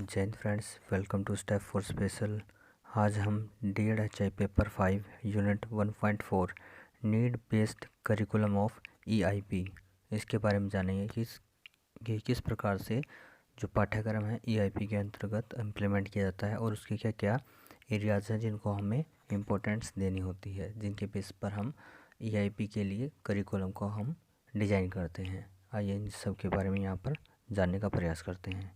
जय हिंद friends, welcome to step for special. आज हम DED paper 5 unit 1.4 need based curriculum of EIP इसके बारे में जानेंगे कि किस प्रकार से जो पाठ्यक्रम है EIP के अंतर्गत इम्प्लीमेंट किया जाता है और उसके क्या क्या एरियाज़ हैं जिनको हमें इम्पोर्टेंस देनी होती है, जिनके बेस पर हम EIP के लिए करिकुलम को हम डिज़ाइन करते हैं। आइए इन सब के बारे में यहाँ पर जानने का प्रयास करते हैं।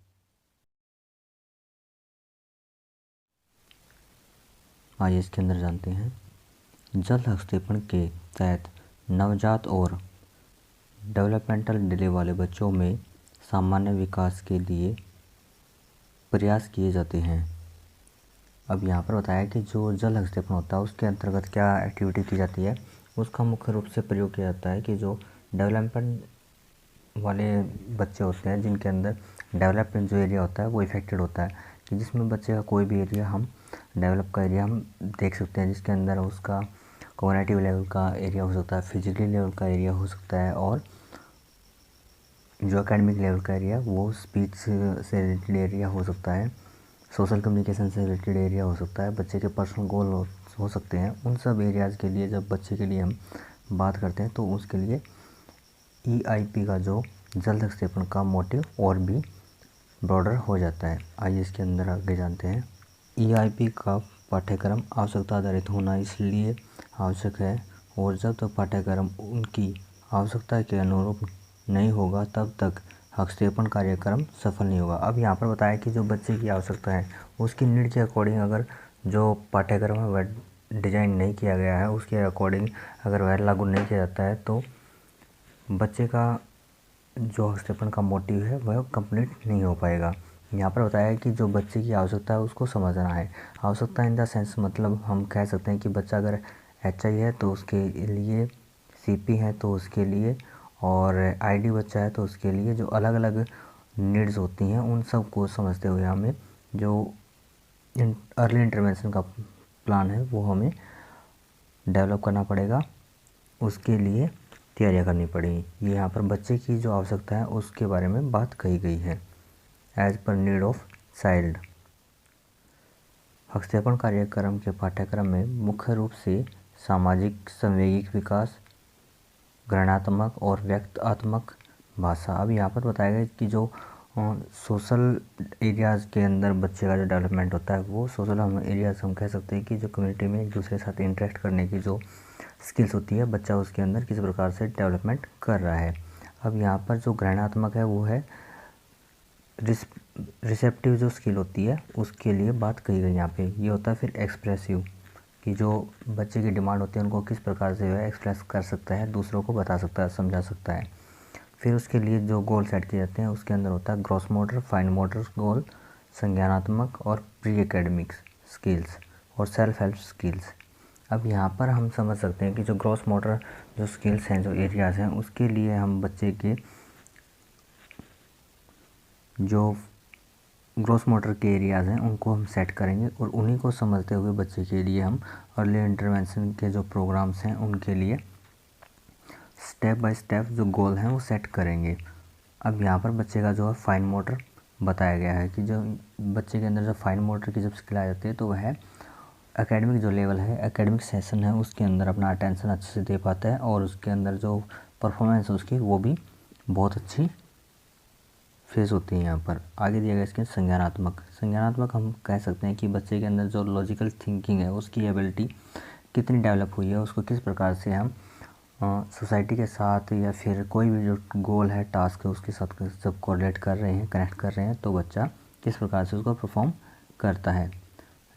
आइए इसके अंदर जानते हैं। जल हस्ताक्षेपण के तहत नवजात और डेवलपमेंटल डिले वाले बच्चों में सामान्य विकास के लिए प्रयास किए जाते हैं। अब यहाँ पर बताया कि जो जल हस्ताक्षेपण होता है उसके अंतर्गत क्या एक्टिविटी की जाती है, उसका मुख्य रूप से प्रयोग किया जाता है कि जो डेवलपमेंट वाले बच्चे होते हैं जिनके अंदर डेवलपमेंट जो एरिया होता है वो इफेक्टेड होता है, कि जिसमें बच्चे का कोई भी एरिया हम डेवलप का एरिया हम देख सकते हैं, जिसके अंदर उसका कॉग्निटिव लेवल का एरिया हो सकता है, फिजिकली लेवल का एरिया हो सकता है, और जो एकेडमिक लेवल का एरिया वो स्पीच से रिलेटेड एरिया हो सकता है, सोशल कम्युनिकेशन से रिलेटेड एरिया हो सकता है, बच्चे के पर्सनल गोल हो सकते हैं। उन सब एरियाज़ के लिए जब बच्चे के लिए हम बात करते हैं तो उसके लिए EIP का जो जल हस्ताक्षेपण का मोटिव और भी ब्रॉडर हो जाता है। आइए इसके अंदर आगे जानते हैं। EIP का पाठ्यक्रम आवश्यकता आधारित होना इसलिए आवश्यक है, और जब तक पाठ्यक्रम उनकी आवश्यकता के अनुरूप नहीं होगा तब तक हस्ताक्षेपण कार्यक्रम सफल नहीं होगा। अब यहाँ पर बताया कि जो बच्चे की आवश्यकता है उसकी नीड के अकॉर्डिंग अगर जो पाठ्यक्रम है वह डिज़ाइन नहीं किया गया है, उसके अकॉर्डिंग अगर वह लागू नहीं किया जाता है तो बच्चे का जो हस्ताक्षेपण का मोटिव है वह कंप्लीट नहीं हो पाएगा। यहाँ पर बताया है कि जो बच्चे की आवश्यकता है उसको समझना है। आवश्यकता इन द सेंस मतलब हम कह सकते हैं कि बच्चा अगर HI है तो उसके लिए, CP है तो उसके लिए, और ID बच्चा है तो उसके लिए जो अलग अलग नीड्स होती हैं उन सब को समझते हुए हमें जो अर्ली इंटरवेंशन का प्लान है वो हमें डेवलप करना पड़ेगा, उसके लिए तैयारियां करनी पड़ेगी। ये यहाँ पर बच्चे की जो आवश्यकता है उसके बारे में बात कही गई है। As per need of child. हस्ताक्षेपण कार्यक्रम के पाठ्यक्रम में मुख्य रूप से सामाजिक संवेगिक विकास, ग्रहणात्मक और व्यक्तात्मक भाषा। अब यहाँ पर बताया गया कि जो सोशल एरियाज़ के अंदर बच्चे का जो डेवलपमेंट होता है वो सोशल एरियाज़ हम कह सकते हैं कि जो कम्युनिटी में एक दूसरे के साथ इंटरेक्ट करने की जो स्किल्स होती है बच्चा उसके अंदर किस प्रकार से डेवलपमेंट कर रहा है। अब यहाँ पर जो ग्रहणात्मक है वो है रिसेप्टिव जो स्किल होती है उसके लिए बात कही गई। यहाँ पे ये होता है फिर एक्सप्रेसिव, कि जो बच्चे की डिमांड होती है उनको किस प्रकार से वह एक्सप्रेस कर सकता है, दूसरों को बता सकता है, समझा सकता है। फिर उसके लिए जो गोल सेट किए जाते हैं उसके अंदर होता है ग्रॉस मोटर, फाइन मोटर गोल, संज्ञानात्मक और प्री एकेडमिक स्किल्स और सेल्फ हेल्प स्किल्स। अब यहाँ पर हम समझ सकते हैं कि जो ग्रॉस मोटर जो स्किल्स हैं, जो एरियाज़ हैं, उसके लिए हम बच्चे के जो ग्रॉस मोटर के एरियाज़ हैं उनको हम सेट करेंगे, और उन्हीं को समझते हुए बच्चे के लिए हम अर्ली इंटरवेंशन के जो प्रोग्राम्स हैं उनके लिए स्टेप बाय स्टेप जो गोल हैं वो सेट करेंगे। अब यहाँ पर बच्चे का जो है फाइन मोटर बताया गया है कि जो बच्चे के अंदर जो फाइन मोटर की जब स्किल आ जाती है तो वह एकेडमिक जो लेवल है, एकेडमिक सेशन है उसके अंदर अपना अटेंशन अच्छे से दे पाता है, और उसके अंदर जो परफॉर्मेंस है उसकी वो भी बहुत अच्छी फेस होती है। यहाँ पर आगे दिया गया इसके संज्ञानात्मक हम कह सकते हैं कि बच्चे के अंदर जो लॉजिकल थिंकिंग है उसकी एबिलिटी कितनी डेवलप हुई है, उसको किस प्रकार से हम सोसाइटी के साथ या फिर कोई भी जो गोल है, टास्क है, उसके साथ जब कोऑर्डिनेट कर रहे हैं, कनेक्ट कर रहे हैं तो बच्चा किस प्रकार से उसको परफॉर्म करता है।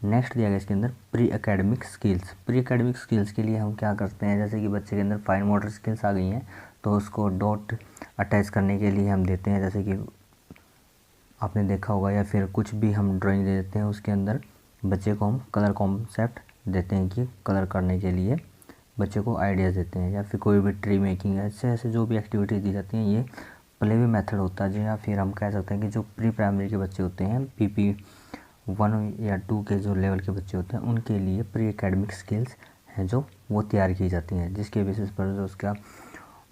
नेक्स्ट दिया गया इसके अंदर pre academic skills. Pre academic skills के लिए हम क्या करते हैं, जैसे कि बच्चे के अंदर फाइन मोटर स्किल्स आ गई हैं तो उसको डॉट अटैच करने के लिए हम देते हैं, जैसे कि आपने देखा होगा, या फिर कुछ भी हम ड्राइंग दे देते हैं उसके अंदर बच्चे को हम कलर कॉन्सेप्ट देते हैं कि कलर करने के लिए बच्चे को आइडियाज़ देते हैं, या फिर कोई भी ट्री मेकिंग है, ऐसे जो भी एक्टिविटीज़ दी जाती हैं ये प्ले वे मेथड होता है। या फिर हम कह सकते हैं कि जो प्री प्राइमरी के बच्चे होते हैं, PP 1 या 2 के जो लेवल के बच्चे होते हैं उनके लिए प्री एकेडमिक स्किल्स हैं जो वो तैयार की जाती हैं, जिसके बेसिस पर जो उसका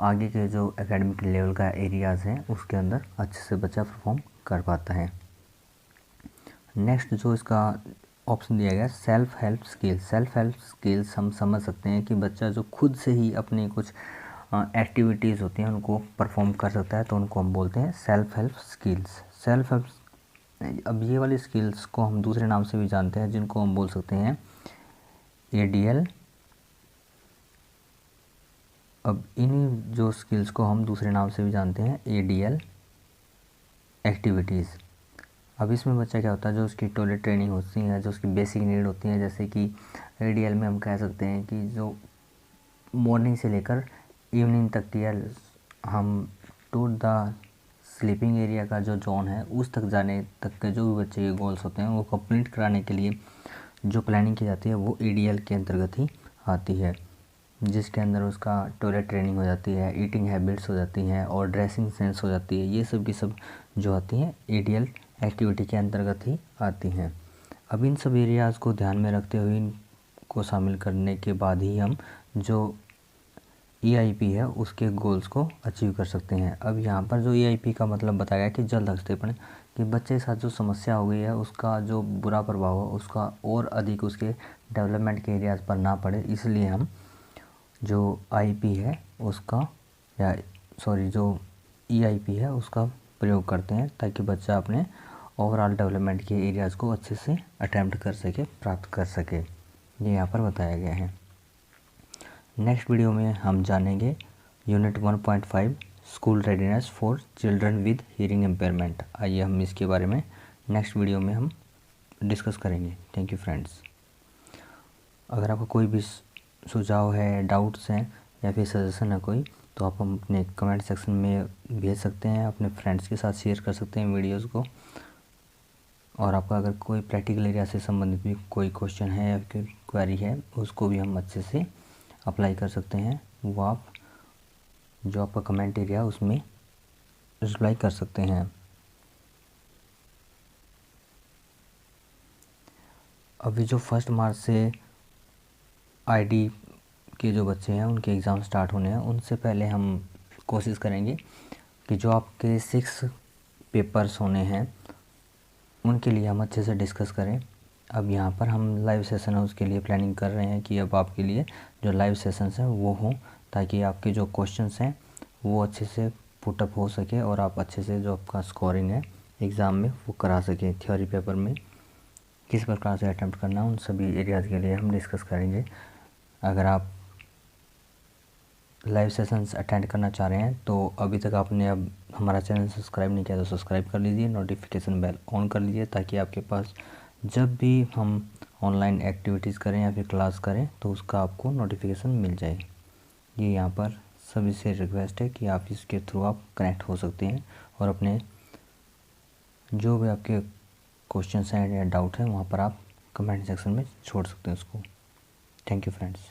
आगे के जो एकेडमिक लेवल का एरियाज़ हैं उसके अंदर अच्छे से बच्चा परफॉर्म कर पाता है। नेक्स्ट जो इसका ऑप्शन दिया गया self help skills. Self help skills हम समझ सकते हैं कि बच्चा जो खुद से ही अपनी कुछ एक्टिविटीज़ होती हैं उनको परफॉर्म कर सकता है, तो उनको हम बोलते हैं self help skills. Self help, अब ये वाली स्किल्स को हम दूसरे नाम से भी जानते हैं जिनको हम बोल सकते हैं ADL। अब इन्हीं जो स्किल्स को हम दूसरे नाम से भी जानते हैं ADL एक्टिविटीज़। अब इसमें बच्चा क्या होता है, जो उसकी टॉयलेट ट्रेनिंग होती है, जो उसकी बेसिक नीड होती है, जैसे कि ADL में हम कह सकते हैं कि जो मॉर्निंग से लेकर इवनिंग तक की हम टू द स्लीपिंग एरिया का जो जोन है उस तक जाने तक के जो भी बच्चे के गोल्स होते हैं वो कंप्लीट कराने के लिए जो प्लानिंग की जाती है वो ADL के अंतर्गत ही आती है, जिसके अंदर उसका टॉयलेट ट्रेनिंग हो जाती है, ईटिंग हैबिट्स हो जाती हैं और ड्रेसिंग सेंस हो जाती है। ये सब की सब जो आती हैं ADL एक्टिविटी के अंतर्गत ही आती हैं। अब इन सब एरियाज़ को ध्यान में रखते हुए इनको शामिल करने के बाद ही हम जो EIP है उसके गोल्स को अचीव कर सकते हैं। अब यहाँ पर जो EIP का मतलब बताया गया कि जल्द हस्तक्षेप, कि बच्चे के साथ जो समस्या हो गई है उसका जो बुरा प्रभाव है उसका और अधिक उसके डेवलपमेंट के एरियाज़ पर ना पड़े, इसलिए हम जो IEP है उसका जो EIP है उसका प्रयोग करते हैं ताकि बच्चा अपने ओवरऑल डेवलपमेंट के एरियाज़ को अच्छे से अटैम्प्ट कर सके, प्राप्त कर सके। ये यहाँ पर बताया गया है। नेक्स्ट वीडियो में हम जानेंगे unit 1.5 school readiness for children with hearing impairment. आइए हम इसके बारे में नेक्स्ट वीडियो में हम डिस्कस करेंगे। Thank you friends. अगर आपका कोई भी सुझाव है, डाउट्स हैं या फिर सजेशन है कोई, तो आप हम अपने कमेंट सेक्शन में भेज सकते हैं, अपने फ्रेंड्स के साथ शेयर कर सकते हैं वीडियोज़ को। और आपका अगर कोई प्रैक्टिकल एरिया से संबंधित भी कोई क्वेश्चन है या फिर क्वेरी है उसको भी हम अच्छे से अप्लाई कर सकते हैं, वो आप जो आपका कमेंट एरिया उसमें रिप्लाई कर सकते हैं। अभी जो 1 मार्च से ID के जो बच्चे हैं उनके एग्ज़ाम स्टार्ट होने हैं, उनसे पहले हम कोशिश करेंगे कि जो आपके 6 पेपर्स होने हैं उनके लिए हम अच्छे से डिस्कस करें। अब यहाँ पर हम लाइव सेशन है उसके लिए प्लानिंग कर रहे हैं कि अब आपके लिए जो लाइव सेशंस हैं वो हों, ताकि आपके जो क्वेश्चंस हैं वो अच्छे से पुटअप हो सके और आप अच्छे से जो आपका स्कोरिंग है एग्ज़ाम में वो करा सकें। थ्योरी पेपर में किस प्रकार से अटैम्प्ट करना उन सभी एरियाज़ के लिए हम डिस्कस करेंगे। अगर आप लाइव सेशंस अटेंड करना चाह रहे हैं तो अभी तक आपने अब हमारा चैनल सब्सक्राइब नहीं किया तो सब्सक्राइब कर लीजिए, नोटिफिकेशन बेल ऑन कर लीजिए, ताकि आपके पास जब भी हम ऑनलाइन एक्टिविटीज़ करें या फिर क्लास करें तो उसका आपको नोटिफिकेशन मिल जाए। ये यहाँ पर सभी से रिक्वेस्ट है कि आप इसके थ्रू आप कनेक्ट हो सकते हैं और अपने जो भी आपके क्वेश्चन हैं या डाउट हैं वहाँ पर आप कमेंट सेक्शन में छोड़ सकते हैं उसको। Thank you friends.